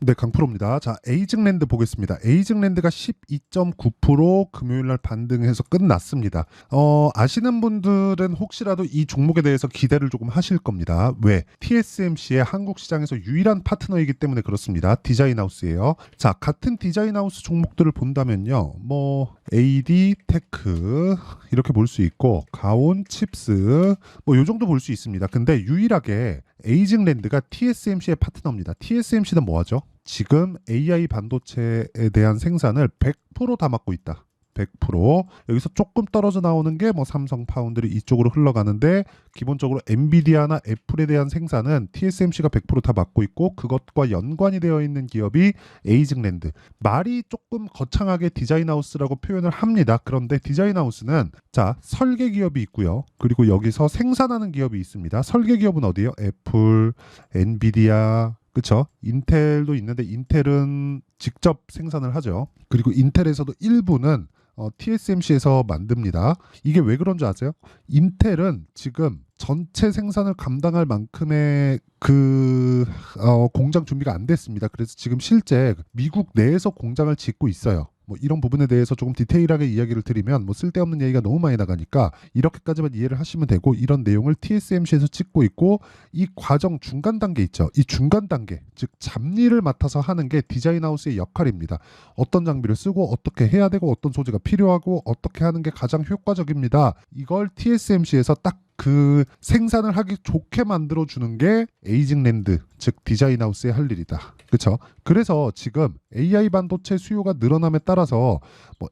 네, 강프로입니다. 자, 에이징랜드 보겠습니다. 에이징랜드가 12.9% 금요일날 반등해서 끝났습니다. 아시는 분들은 혹시라도 이 종목에 대해서 기대를 조금 하실 겁니다. 왜? TSMC의 한국 시장에서 유일한 파트너이기 때문에 그렇습니다. 디자인하우스예요. 자, 같은 디자인하우스 종목들을 본다면요. AD 테크 이렇게 볼 수 있고 가온 칩스 요 정도 볼 수 있습니다. 근데 유일하게 에이징랜드가 TSMC의 파트너입니다. TSMC는 뭐 하죠? 지금 AI 반도체에 대한 생산을 100%다 맡고 있다. 100%. 여기서 조금 떨어져 나오는 게 삼성 파운드리 이쪽으로 흘러가는데 기본적으로 엔비디아나 애플에 대한 생산은 TSMC가 100%다 맡고 있고 그것과 연관이 되어 있는 기업이 에이징랜드. 말이 조금 거창하게 디자인하우스라고 표현을 합니다. 그런데 디자인하우스는 자, 설계 기업이 있고요. 그리고 여기서 생산하는 기업이 있습니다. 설계 기업은 어디예요? 애플, 엔비디아, 그쵸? 인텔도 있는데 인텔은 직접 생산을 하죠. 그리고 인텔에서도 일부는 TSMC에서 만듭니다. 이게 왜 그런 줄 아세요? 인텔은 지금 전체 생산을 감당할 만큼의 공장 준비가 안 됐습니다. 그래서 지금 실제 미국 내에서 공장을 짓고 있어요. 이런 부분에 대해서 조금 디테일하게 이야기를 드리면 쓸데없는 얘기가 너무 많이 나가니까 이렇게까지만 이해를 하시면 되고 이런 내용을 TSMC에서 찍고 있고 이 과정 중간 단계 있죠. 이 중간 단계 즉 잡일을 맡아서 하는 게 디자인하우스의 역할입니다. 어떤 장비를 쓰고 어떻게 해야 되고 어떤 소재가 필요하고 어떻게 하는 게 가장 효과적입니다. 이걸 TSMC에서 딱 그 생산을 하기 좋게 만들어 주는 게 에이징랜드 즉 디자인하우스의 할 일이다. 그렇죠? 그래서 지금 AI 반도체 수요가 늘어남에 따라서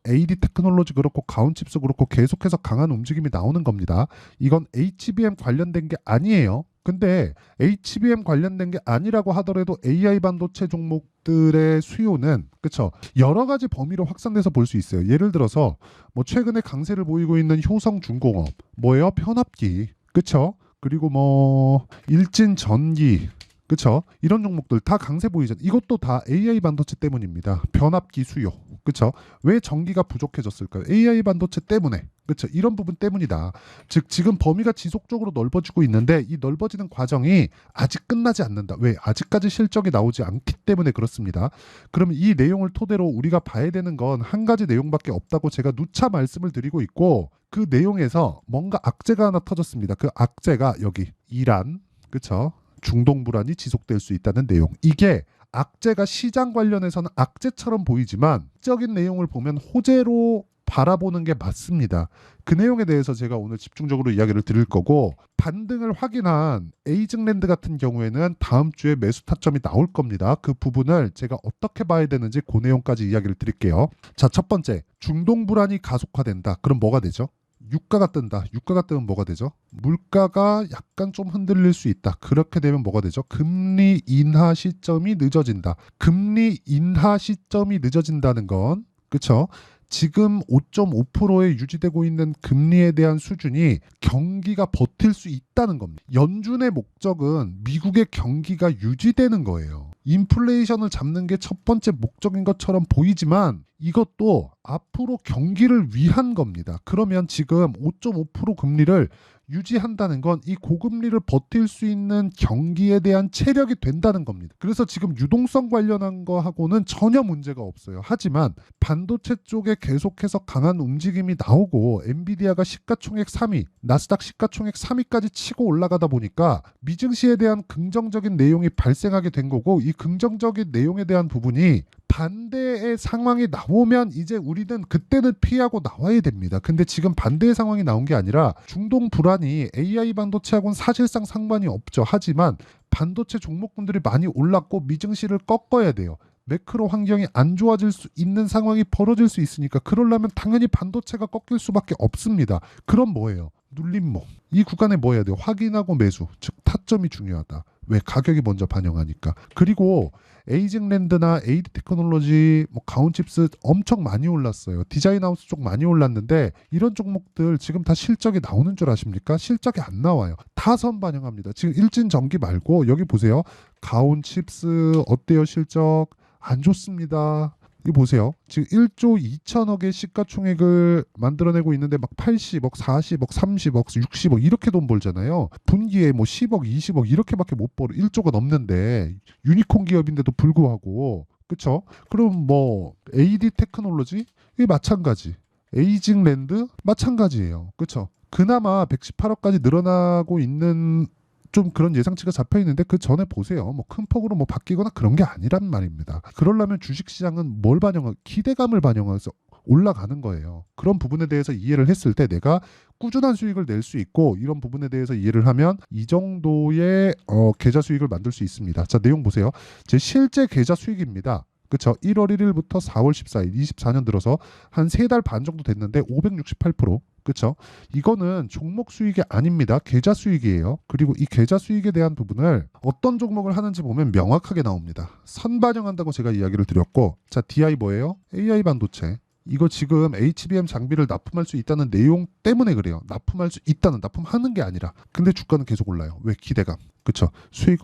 AD 테크놀로지 그렇고 가온칩스 그렇고 계속해서 강한 움직임이 나오는 겁니다. 이건 HBM 관련된 게 아니에요. 근데 HBM 관련된 게 아니라고 하더라도 AI 반도체 종목들의 수요는 그쵸 여러 가지 범위로 확산돼서 볼 수 있어요. 예를 들어서 최근에 강세를 보이고 있는 효성중공업 뭐예요? 편압기 그쵸? 그리고 일진전기 그쵸? 이런 종목들 다 강세 보이잖아요. 이것도 다 AI 반도체 때문입니다. 변압기 수요. 그쵸? 왜 전기가 부족해졌을까요? AI 반도체 때문에. 그쵸? 이런 부분 때문이다. 즉 지금 범위가 지속적으로 넓어지고 있는데 이 넓어지는 과정이 아직 끝나지 않는다. 왜? 아직까지 실적이 나오지 않기 때문에 그렇습니다. 그러면 이 내용을 토대로 우리가 봐야 되는 건 한 가지 내용밖에 없다고 제가 누차 말씀을 드리고 있고 그 내용에서 뭔가 악재가 하나 터졌습니다. 그 악재가 여기 이란 그쵸? 중동 불안이 지속될 수 있다는 내용. 이게 악재가 시장 관련해서는 악재처럼 보이지만 적인 내용을 보면 호재로 바라보는 게 맞습니다. 그 내용에 대해서 제가 오늘 집중적으로 이야기를 드릴 거고 반등을 확인한 에이징랜드 같은 경우에는 다음 주에 매수 타점이 나올 겁니다. 그 부분을 제가 어떻게 봐야 되는지 그 내용까지 이야기를 드릴게요. 자, 첫 번째, 중동 불안이 가속화된다. 그럼 뭐가 되죠? 유가가 뜬다. 유가가 뜨면 뭐가 되죠? 물가가 약간 좀 흔들릴 수 있다. 그렇게 되면 뭐가 되죠? 금리 인하 시점이 늦어진다. 금리 인하 시점이 늦어진다는 건 그쵸? 지금 5.5%에 유지되고 있는 금리에 대한 수준이 경기가 버틸 수 있다는 겁니다. 연준의 목적은 미국의 경기가 유지되는 거예요. 인플레이션을 잡는 게 첫 번째 목적인 것처럼 보이지만 이것도 앞으로 경기를 위한 겁니다. 그러면 지금 5.5% 금리를 유지한다는 건 이 고금리를 버틸 수 있는 경기에 대한 체력이 된다는 겁니다. 그래서 지금 유동성 관련한 거하고는 전혀 문제가 없어요. 하지만 반도체 쪽에 계속해서 강한 움직임이 나오고 엔비디아가 시가총액 3위, 나스닥 시가총액 3위까지 치고 올라가다 보니까 미증시에 대한 긍정적인 내용이 발생하게 된 거고 이 긍정적인 내용에 대한 부분이 반대의 상황이 나오면 이제 우리는 그때는 피하고 나와야 됩니다. 근데 지금 반대의 상황이 나온 게 아니라 중동 불안이 AI 반도체하고는 사실상 상관이 없죠. 하지만 반도체 종목군들이 많이 올랐고 미증시를 꺾어야 돼요. 매크로 환경이 안 좋아질 수 있는 상황이 벌어질 수 있으니까 그러려면 당연히 반도체가 꺾일 수밖에 없습니다. 그럼 뭐예요? 눌림목. 이 구간에 뭐 해야 돼요? 확인하고 매수. 즉 타점이 중요하다. 왜? 가격이 먼저 반영하니까. 그리고 에이징랜드나 AD 테크놀로지, 가온칩스 엄청 많이 올랐어요. 디자인하우스 쪽 많이 올랐는데 이런 종목들 지금 다 실적이 나오는 줄 아십니까? 실적이 안 나와요. 다 선 반영합니다. 지금 일진전기 말고 여기 보세요. 가온칩스 어때요? 실적 안 좋습니다. 이 보세요. 지금 1조 2천억의 시가총액을 만들어내고 있는데 막 80억, 40억, 30억, 60억 이렇게 돈 벌잖아요. 분기에 뭐 10억, 20억 이렇게밖에 못 벌어. 1조가 넘는데 유니콘 기업인데도 불구하고 그쵸? 그럼 뭐 AD 테크놀로지 이 마찬가지. 에이징랜드 마찬가지예요. 그쵸? 그나마 118억까지 늘어나고 있는 좀 그런 예상치가 잡혀 있는데 그 전에 보세요. 뭐 큰 폭으로 뭐 바뀌거나 그런 게 아니란 말입니다. 그러려면 주식시장은 뭘 반영하? 기대감을 반영해서 올라가는 거예요. 그런 부분에 대해서 이해를 했을 때 내가 꾸준한 수익을 낼 수 있고 이런 부분에 대해서 이해를 하면 이 정도의 계좌 수익을 만들 수 있습니다. 자, 내용 보세요. 제 실제 계좌 수익입니다. 그쵸? 1월 1일부터 4월 14일, 24년 들어서 한 3달 반 정도 됐는데 568%. 그쵸? 이거는 종목 수익이 아닙니다. 계좌 수익이에요. 그리고 이 계좌 수익에 대한 부분을 어떤 종목을 하는지 보면 명확하게 나옵니다. 선반영한다고 제가 이야기를 드렸고, 자, DI 뭐예요? AI 반도체. 이거 지금 HBM 장비를 납품할 수 있다는 내용 때문에 그래요. 납품할 수 있다는, 납품하는 게 아니라. 근데 주가는 계속 올라요. 왜? 기대감. 그쵸? 수익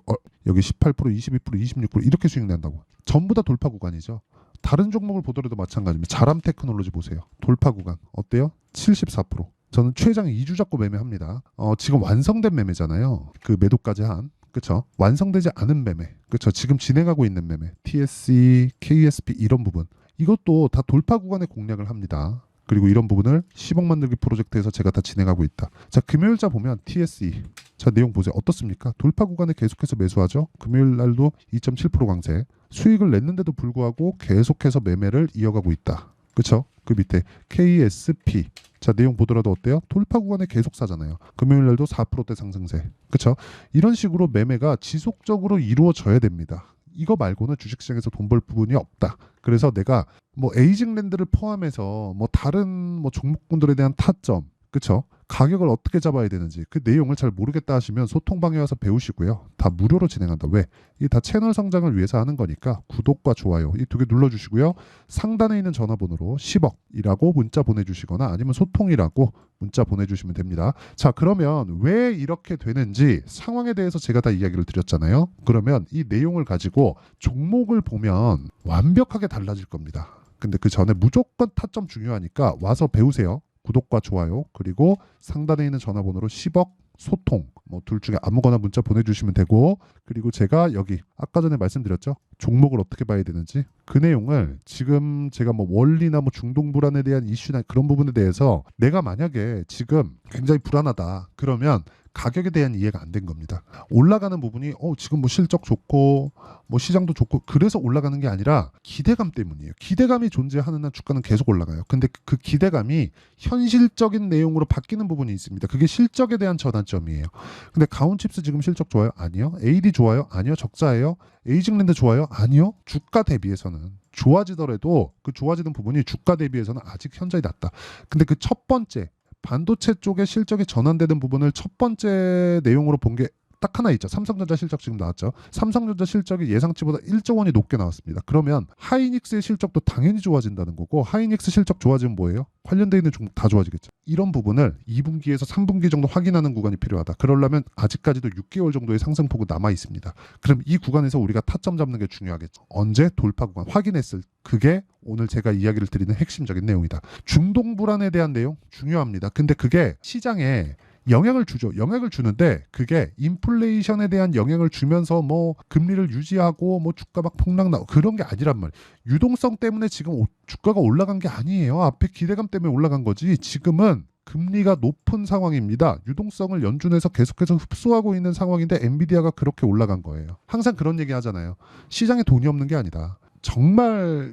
여기 18%, 22%, 26% 이렇게 수익 낸다고. 전부 다 돌파 구간이죠. 다른 종목을 보더라도 마찬가지입니다. 자람 테크놀로지 보세요. 돌파 구간 어때요? 74%. 저는 최장 2주 잡고 매매합니다. 지금 완성된 매매잖아요. 그 매도까지 한. 그쵸? 완성되지 않은 매매. 그쵸? 지금 진행하고 있는 매매. TSE, KSP 이런 부분. 이것도 다 돌파 구간의 공략을 합니다. 그리고 이런 부분을 10억 만들기 프로젝트에서 제가 다 진행하고 있다. 자, 금요일자 보면 TSE. 자, 내용 보세요. 어떻습니까? 돌파 구간에 계속해서 매수하죠. 금요일 날도 2.7% 강세. 수익을 냈는데도 불구하고 계속해서 매매를 이어가고 있다. 그쵸? 그 밑에 KSP. 자, 내용 보더라도 어때요? 돌파 구간에 계속 사잖아요. 금요일 날도 4%대 상승세. 그쵸? 이런 식으로 매매가 지속적으로 이루어져야 됩니다. 이거 말고는 주식시장에서 돈 벌 부분이 없다. 그래서 내가 뭐 에이징랜드를 포함해서 뭐 다른 뭐 종목군들에 대한 타점, 그쵸? 가격을 어떻게 잡아야 되는지 그 내용을 잘 모르겠다 하시면 소통방에 와서 배우시고요. 다 무료로 진행한다. 왜? 이게 다 채널 성장을 위해서 하는 거니까 구독과 좋아요 이 두 개 눌러주시고요. 상단에 있는 전화번호로 10억이라고 문자 보내주시거나 아니면 소통이라고 문자 보내주시면 됩니다. 자, 그러면 왜 이렇게 되는지 상황에 대해서 제가 다 이야기를 드렸잖아요. 그러면 이 내용을 가지고 종목을 보면 완벽하게 달라질 겁니다. 근데 그 전에 무조건 타점 중요하니까 와서 배우세요. 구독과 좋아요 그리고 상단에 있는 전화번호로 10억 소통 뭐 둘 중에 아무거나 문자 보내주시면 되고 그리고 제가 여기 아까 전에 말씀드렸죠 종목을 어떻게 봐야 되는지 그 내용을 지금 제가 뭐 원리나 뭐 중동 불안에 대한 이슈나 그런 부분에 대해서 내가 만약에 지금 굉장히 불안하다 그러면 가격에 대한 이해가 안 된 겁니다. 올라가는 부분이 지금 뭐 실적 좋고 뭐 시장도 좋고 그래서 올라가는 게 아니라 기대감 때문이에요. 기대감이 존재하는 한 주가는 계속 올라가요. 근데 그 기대감이 현실적인 내용으로 바뀌는 부분이 있습니다. 그게 실적에 대한 전환점이에요. 근데 가온칩스 지금 실적 좋아요? 아니요. AD 좋아요? 아니요. 적자예요. 에이징랜드 좋아요? 아니요. 주가 대비해서는 좋아지더라도 그 좋아지는 부분이 주가 대비해서는 아직 현저히 낮다. 근데 그 첫 번째 반도체 쪽에 실적이 전환되는 부분을 첫 번째 내용으로 본 게 딱 하나 있죠. 삼성전자 실적 지금 나왔죠. 삼성전자 실적이 예상치보다 1조 원이 높게 나왔습니다. 그러면 하이닉스의 실적도 당연히 좋아진다는 거고 하이닉스 실적 좋아지면 뭐예요? 관련돼 있는 종목 다 좋아지겠죠. 이런 부분을 2분기에서 3분기 정도 확인하는 구간이 필요하다. 그러려면 아직까지도 6개월 정도의 상승폭이 남아 있습니다. 그럼 이 구간에서 우리가 타점 잡는 게 중요하겠죠. 언제 돌파 구간 확인했을 그게 오늘 제가 이야기를 드리는 핵심적인 내용이다. 중동 불안에 대한 내용 중요합니다. 근데 그게 시장에 영향을 주죠. 영향을 주는데 그게 인플레이션에 대한 영향을 주면서 뭐 금리를 유지하고 뭐 주가 막 폭락 나고 그런 게 아니란 말이에요. 유동성 때문에 지금 주가가 올라간 게 아니에요. 앞에 기대감 때문에 올라간 거지. 지금은 금리가 높은 상황입니다. 유동성을 연준에서 계속해서 흡수하고 있는 상황인데 엔비디아가 그렇게 올라간 거예요. 항상 그런 얘기 하잖아요. 시장에 돈이 없는 게 아니다. 정말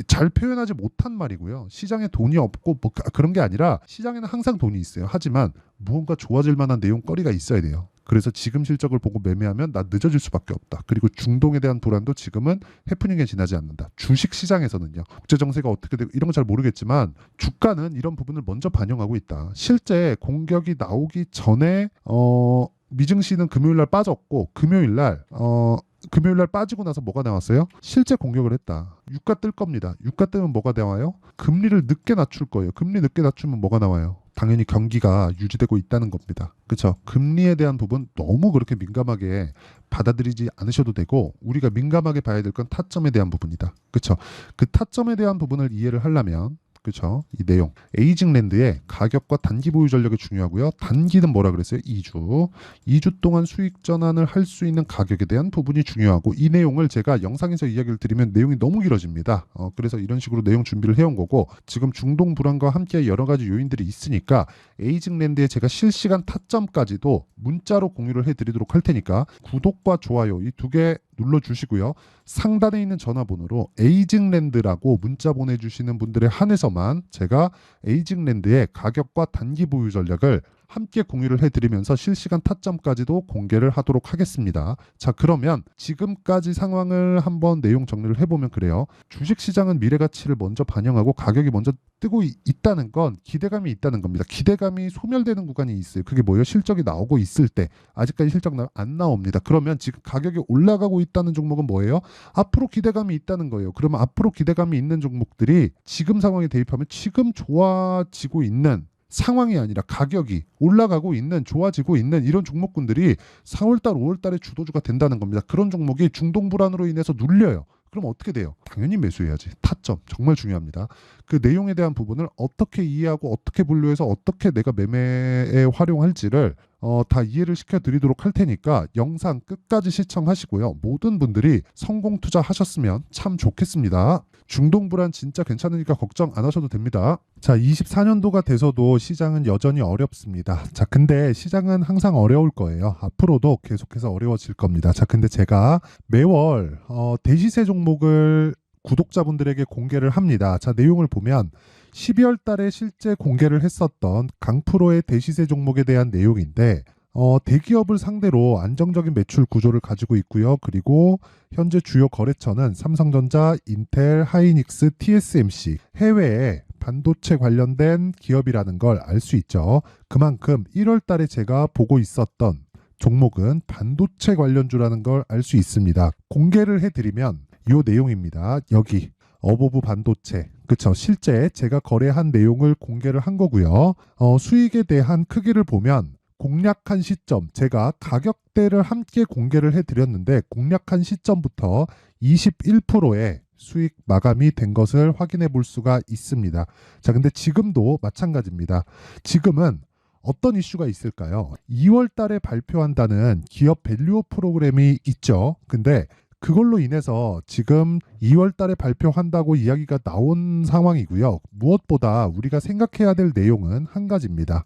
잘 표현하지 못한 말이고요. 시장에 돈이 없고 뭐 그런 게 아니라 시장에는 항상 돈이 있어요. 하지만 무언가 좋아질 만한 내용거리가 있어야 돼요. 그래서 지금 실적을 보고 매매하면 나 늦어질 수밖에 없다. 그리고 중동에 대한 불안도 지금은 해프닝에 지나지 않는다. 주식 시장에서는요. 국제 정세가 어떻게 되고 이런 건 잘 모르겠지만 주가는 이런 부분을 먼저 반영하고 있다. 실제 공격이 나오기 전에 미증시는 금요일 날 빠졌고 금요일 날 빠지고 나서 뭐가 나왔어요? 실제 공격을 했다. 유가 뜰 겁니다. 유가 뜨면 뭐가 나와요? 금리를 늦게 낮출 거예요. 금리 늦게 낮추면 뭐가 나와요? 당연히 경기가 유지되고 있다는 겁니다. 그렇죠? 금리에 대한 부분 너무 그렇게 민감하게 받아들이지 않으셔도 되고 우리가 민감하게 봐야 될 건 타점에 대한 부분이다. 그렇죠? 그 타점에 대한 부분을 이해를 하려면 그렇죠? 이 내용 에이징 랜드의 가격과 단기 보유 전략이 중요하고요. 단기는 뭐라 그랬어요? 2주. 2주 동안 수익 전환을 할 수 있는 가격에 대한 부분이 중요하고 이 내용을 제가 영상에서 이야기를 드리면 내용이 너무 길어집니다. 그래서 이런 식으로 내용 준비를 해온 거고 지금 중동 불안과 함께 여러 가지 요인들이 있으니까 에이징 랜드에 제가 실시간 타점까지도 문자로 공유를 해드리도록 할 테니까 구독과 좋아요 이 두 개 눌러주시고요. 상단에 있는 전화번호로 에이징랜드라고 문자 보내주시는 분들에 한해서만 제가 에이징랜드의 가격과 단기 보유 전략을 함께 공유를 해드리면서 실시간 타점까지도 공개를 하도록 하겠습니다. 자, 그러면 지금까지 상황을 한번 내용 정리를 해보면 그래요. 주식시장은 미래가치를 먼저 반영하고 가격이 먼저 뜨고 있다는 건 기대감이 있다는 겁니다. 기대감이 소멸되는 구간이 있어요. 그게 뭐예요? 실적이 나오고 있을 때 아직까지 실적 안 나옵니다. 그러면 지금 가격이 올라가고 있다는 종목은 뭐예요? 앞으로 기대감이 있다는 거예요. 그러면 앞으로 기대감이 있는 종목들이 지금 상황에 대입하면 지금 좋아지고 있는 상황이 아니라 가격이 올라가고 있는 좋아지고 있는 이런 종목군들이 4월달 5월달에 주도주가 된다는 겁니다. 그런 종목이 중동 불안으로 인해서 눌려요. 그럼 어떻게 돼요? 당연히 매수해야지. 타점 정말 중요합니다. 그 내용에 대한 부분을 어떻게 이해하고 어떻게 분류해서 어떻게 내가 매매에 활용할지를 다 이해를 시켜드리도록 할 테니까 영상 끝까지 시청하시고요. 모든 분들이 성공 투자하셨으면 참 좋겠습니다. 중동 불안 진짜 괜찮으니까 걱정 안 하셔도 됩니다. 자, 24년도가 돼서도 시장은 여전히 어렵습니다. 자, 근데 시장은 항상 어려울 거예요. 앞으로도 계속해서 어려워질 겁니다. 자, 근데 제가 매월 대시세 종목을 구독자분들에게 공개를 합니다. 자, 내용을 보면 12월 달에 실제 공개를 했었던 강프로의 대시세 종목에 대한 내용인데 대기업을 상대로 안정적인 매출 구조를 가지고 있고요. 그리고 현재 주요 거래처는 삼성전자, 인텔, 하이닉스, TSMC, 해외에 반도체 관련된 기업이라는 걸 알 수 있죠. 그만큼 1월 달에 제가 보고 있었던 종목은 반도체 관련주라는 걸 알 수 있습니다. 공개를 해드리면 이 내용입니다. 여기 어보브 반도체 그쵸 실제 제가 거래한 내용을 공개를 한 거고요. 수익에 대한 크기를 보면 공략한 시점 제가 가격대를 함께 공개를 해드렸는데 공략한 시점부터 21%의 수익 마감이 된 것을 확인해 볼 수가 있습니다. 자, 근데 지금도 마찬가지입니다. 지금은 어떤 이슈가 있을까요? 2월 달에 발표한다는 기업 밸류업 프로그램이 있죠. 근데 그걸로 인해서 지금 2월 달에 발표한다고 이야기가 나온 상황이고요. 무엇보다 우리가 생각해야 될 내용은 한 가지입니다.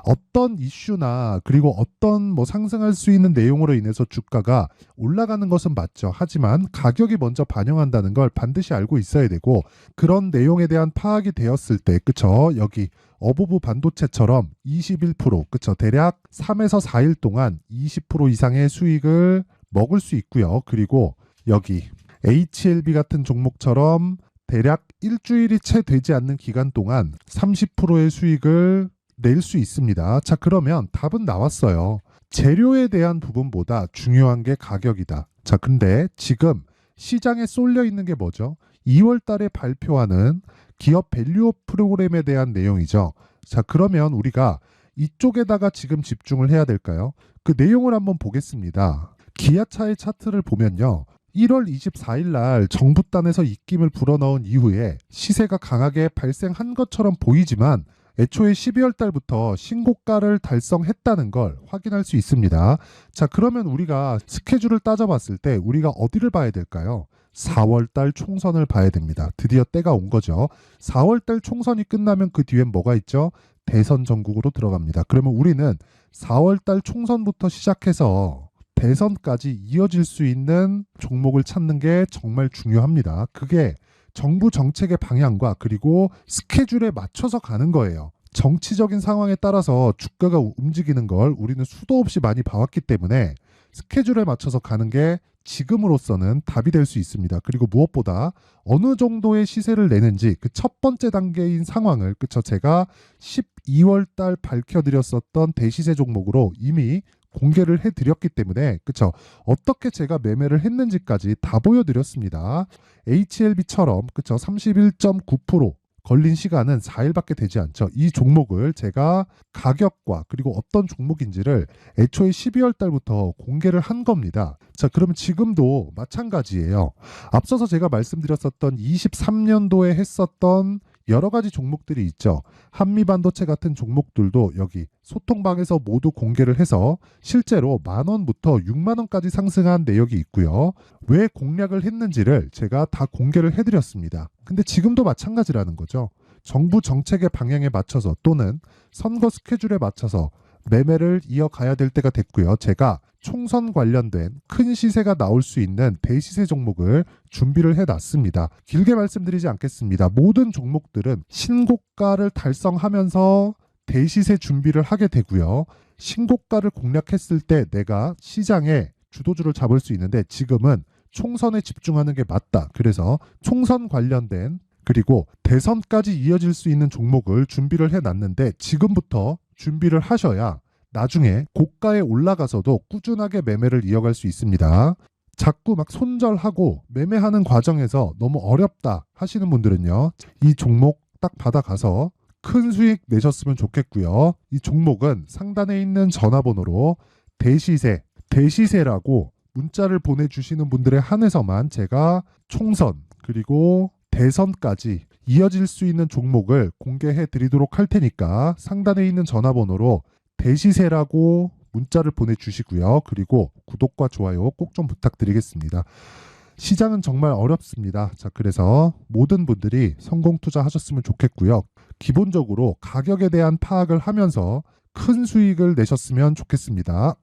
어떤 이슈나 그리고 어떤 상승할 수 있는 내용으로 인해서 주가가 올라가는 것은 맞죠. 하지만 가격이 먼저 반영한다는 걸 반드시 알고 있어야 되고 그런 내용에 대한 파악이 되었을 때 그쵸? 여기 어보브 반도체처럼 21% 그쵸? 대략 3에서 4일 동안 20% 이상의 수익을 먹을 수 있고요. 그리고 여기 HLB 같은 종목처럼 대략 일주일이 채 되지 않는 기간 동안 30%의 수익을 낼 수 있습니다. 자, 그러면 답은 나왔어요. 재료에 대한 부분보다 중요한 게 가격이다. 자, 근데 지금 시장에 쏠려 있는 게 뭐죠? 2월 달에 발표하는 기업 밸류업 프로그램에 대한 내용이죠. 자, 그러면 우리가 이쪽에다가 지금 집중을 해야 될까요? 그 내용을 한번 보겠습니다. 기아차의 차트를 보면요. 1월 24일 날 정부단에서 입김을 불어넣은 이후에 시세가 강하게 발생한 것처럼 보이지만 애초에 12월 달부터 신고가를 달성했다는 걸 확인할 수 있습니다. 자, 그러면 우리가 스케줄을 따져봤을 때 우리가 어디를 봐야 될까요? 4월 달 총선을 봐야 됩니다. 드디어 때가 온 거죠. 4월 달 총선이 끝나면 그 뒤엔 뭐가 있죠? 대선 전국으로 들어갑니다. 그러면 우리는 4월 달 총선부터 시작해서 대선까지 이어질 수 있는 종목을 찾는 게 정말 중요합니다. 그게 정부 정책의 방향과 그리고 스케줄에 맞춰서 가는 거예요. 정치적인 상황에 따라서 주가가 움직이는 걸 우리는 수도 없이 많이 봐왔기 때문에 스케줄에 맞춰서 가는 게 지금으로서는 답이 될 수 있습니다. 그리고 무엇보다 어느 정도의 시세를 내는지 그 첫 번째 단계인 상황을 그쵸 제가 12월 달 밝혀드렸었던 대시세 종목으로 이미 공개를 해드렸기 때문에 그쵸 어떻게 제가 매매를 했는지까지 다 보여드렸습니다. HLB처럼 그쵸 31.9% 걸린 시간은 4일밖에 되지 않죠. 이 종목을 제가 가격과 그리고 어떤 종목인지를 애초에 12월 달부터 공개를 한 겁니다. 자, 그러면 지금도 마찬가지예요. 앞서서 제가 말씀드렸었던 23년도에 했었던 여러 가지 종목들이 있죠. 한미반도체 같은 종목들도 여기 소통방에서 모두 공개를 해서 실제로 10,000원부터 60,000원까지 상승한 내역이 있고요. 왜 공략을 했는지를 제가 다 공개를 해드렸습니다. 근데 지금도 마찬가지라는 거죠. 정부 정책의 방향에 맞춰서 또는 선거 스케줄에 맞춰서 매매를 이어가야 될 때가 됐고요. 제가 총선 관련된 큰 시세가 나올 수 있는 대시세 종목을 준비를 해놨습니다. 길게 말씀드리지 않겠습니다. 모든 종목들은 신고가를 달성하면서 대시세 준비를 하게 되고요. 신고가를 공략했을 때 내가 시장에 주도주를 잡을 수 있는데 지금은 총선에 집중하는 게 맞다. 그래서 총선 관련된 그리고 대선까지 이어질 수 있는 종목을 준비를 해놨는데 지금부터 준비를 하셔야 나중에 고가에 올라가서도 꾸준하게 매매를 이어갈 수 있습니다. 자꾸 막 손절하고 매매하는 과정에서 너무 어렵다 하시는 분들은요. 이 종목 딱 받아가서 큰 수익 내셨으면 좋겠고요. 이 종목은 상단에 있는 전화번호로 대시세라고 문자를 보내주시는 분들에 한해서만 제가 총선 그리고 대선까지 이어질 수 있는 종목을 공개해 드리도록 할 테니까 상단에 있는 전화번호로 대시세라고 문자를 보내주시고요. 그리고 구독과 좋아요 꼭 좀 부탁드리겠습니다. 시장은 정말 어렵습니다. 자, 그래서 모든 분들이 성공 투자하셨으면 좋겠고요. 기본적으로 가격에 대한 파악을 하면서 큰 수익을 내셨으면 좋겠습니다.